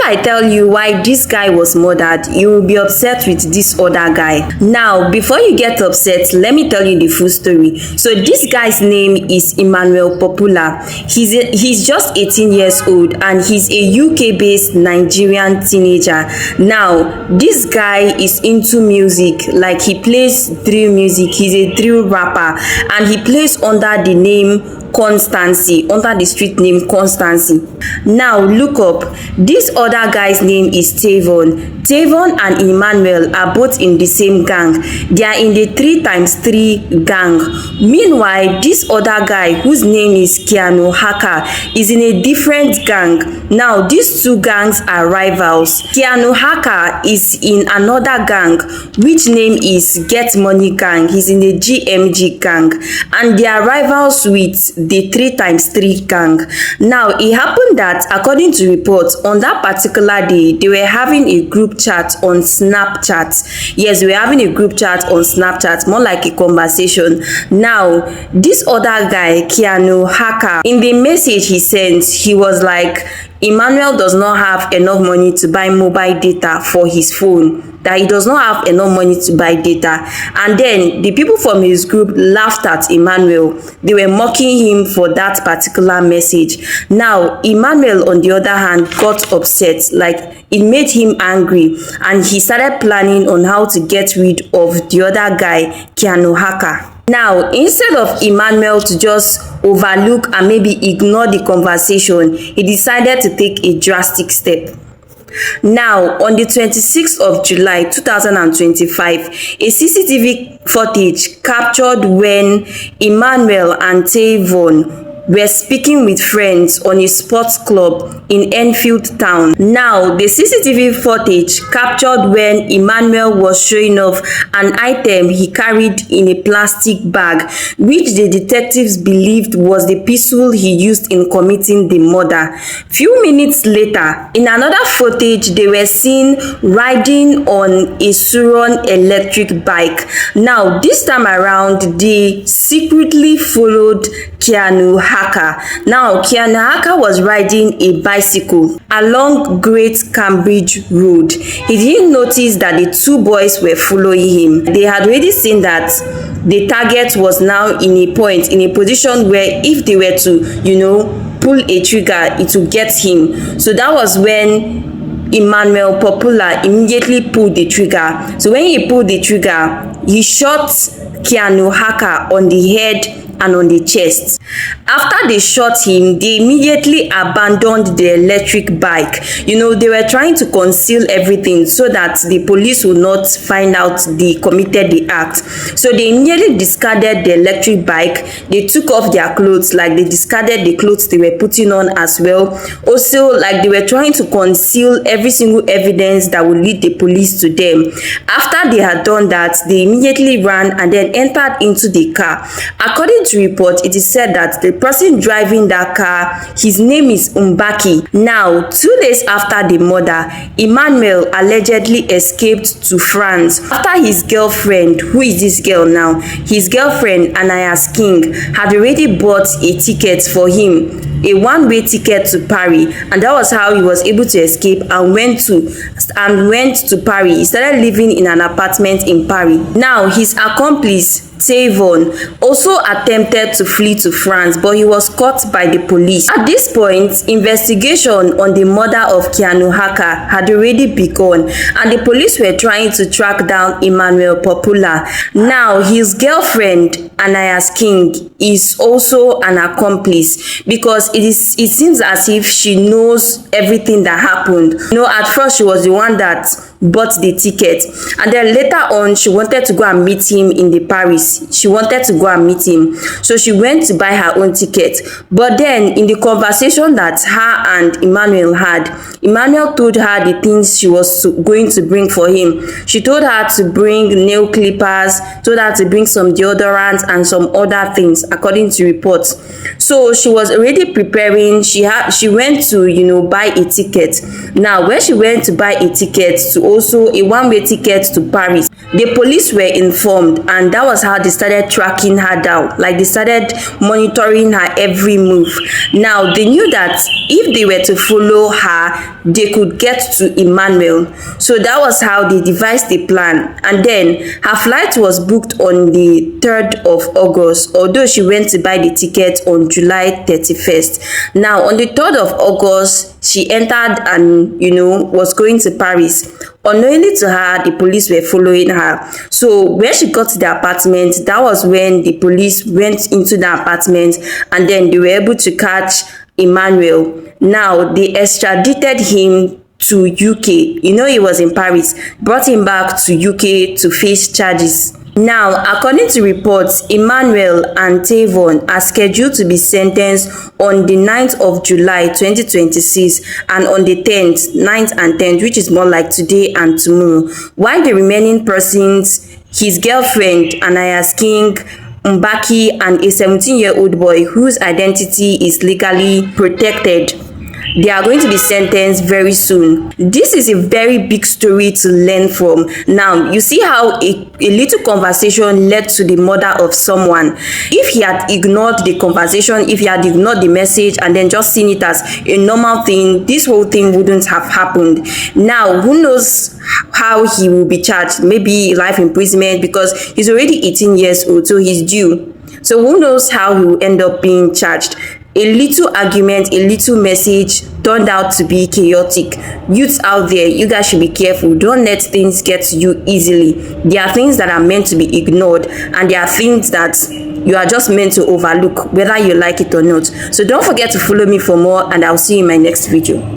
I tell you why this guy was murdered, you will be upset with this other guy. Now, before you get upset, let me tell you the full story. So this guy's name is Emmanuel Popular. He's just 18 years old and he's a UK-based Nigerian teenager. Now, this guy is into music, like he plays drill music. He's a drill rapper and he plays under the name Constancy, under the street name Constancy. Now look up, this other guy's name is Tavon. Tavon and Emmanuel are both in the same gang. They are in the 3x3 gang. Meanwhile, this other guy whose name is Keanu Harker is in a different gang. Now these two gangs are rivals. Keanu Harker is in another gang which name is Get Money Gang. He's in the GMG gang and they are rivals with the 3x3 gang. Now it happened that according to reports, on that particular day they were having a group chat on Snapchat. Yes, we were having a group chat on Snapchat, more like a conversation. Now this other guy, Keanu Harker, in the message he sent, he was like, Emmanuel does not have enough money to buy mobile data for his phone, that he does not have enough money to buy data. And then the people from his group laughed at Emmanuel. They were mocking him for that particular message. Now Emmanuel, on the other hand, got upset, like it made him angry, and he started planning on how to get rid of the other guy, Keanu Harker. Now, instead of Emmanuel to just overlook and maybe ignore the conversation, he decided to take a drastic step. Now, on the 26th of July 2025, a CCTV footage captured when Emmanuel and Tavon were speaking with friends on a sports club in Enfield Town. Now, the CCTV footage captured when Emmanuel was showing off an item he carried in a plastic bag, which the detectives believed was the pistol he used in committing the murder. Few minutes later, in another footage, they were seen riding on a Suron electric bike. Now, this time around, they secretly followed Keanu Harker. Now, Keanu Harker was riding a bicycle along Great Cambridge Road. He didn't notice that the two boys were following him. They had already seen that the target was now in a position where if they were to, pull a trigger, it would get him. So that was when Emmanuel Popular immediately pulled the trigger. So when he pulled the trigger, he shot Keanu Harker on the head and on the chest. After they shot him, they immediately abandoned the electric bike. They were trying to conceal everything so that the police would not find out they committed the act. So they immediately discarded the electric bike. They took off their clothes, like they discarded the clothes they were putting on as well. Also, like they were trying to conceal every single evidence that would lead the police to them. After they had done that, they immediately ran and then entered into the car. According to report, it is said that the person driving that car, his name is Mbaki. Now, 2 days after the murder, Emmanuel allegedly escaped to France after his girlfriend, who is this girl now? His girlfriend, Anaya's King, had already bought a ticket for him, a one-way ticket to Paris, and that was how he was able to escape and went to Paris. He started living in an apartment in Paris. Now, his accomplice Tavon also attempted to flee to France, but he was caught by the police. At this point, investigation on the murder of Keanu Harker had already begun, and the police were trying to track down Emmanuel Popular. Now, his girlfriend, Anaya's King, is also an accomplice because it seems as if she knows everything that happened. At first she was the one that bought the ticket, and then later on she wanted to go and meet him in the Paris. She wanted to go and meet him, so she went to buy her own ticket. But then in the conversation that her and Emmanuel had, Emmanuel told her the things she was going to bring for him. She told her to bring nail clippers, told her to bring some deodorant and some other things, according to reports. So she was already preparing. She went to buy a ticket. Now when she went to buy a ticket to also a one-way ticket to Paris. The police were informed, and that was how they started tracking her down. Like, they started monitoring her every move. Now they knew that if they were to follow her, they could get to Emmanuel. So that was how they devised the plan. And then her flight was booked on the 3rd of August, although she went to buy the ticket on July 31st. Now on the 3rd of August, she entered and was going to Paris. Unknowingly to her, the police were following her. So when she got to the apartment, that was when the police went into the apartment, and then they were able to catch Emmanuel. Now they extradited him to UK. He was in Paris, brought him back to UK to face charges. Now, according to reports, Emmanuel and Tavon are scheduled to be sentenced on the 9th of July 2026 and on the 10th, 9th and 10th, which is more like today and tomorrow. While the remaining persons, his girlfriend, Anaya King, Mbaki, and a 17-year-old boy whose identity is legally protected, they are going to be sentenced very soon. This is a very big story to learn from. Now, you see how a little conversation led to the murder of someone. If he had ignored the conversation, if he had ignored the message and then just seen it as a normal thing, this whole thing wouldn't have happened. Now, who knows how he will be charged? Maybe life imprisonment, because he's already 18 years old, so he's due. So who knows how he will end up being charged? A little argument, a little message turned out to be chaotic. Youths out there, you guys should be careful. Don't let things get to you easily. There are things that are meant to be ignored, and there are things that you are just meant to overlook, whether you like it or not. So don't forget to follow me for more, and I'll see you in my next video.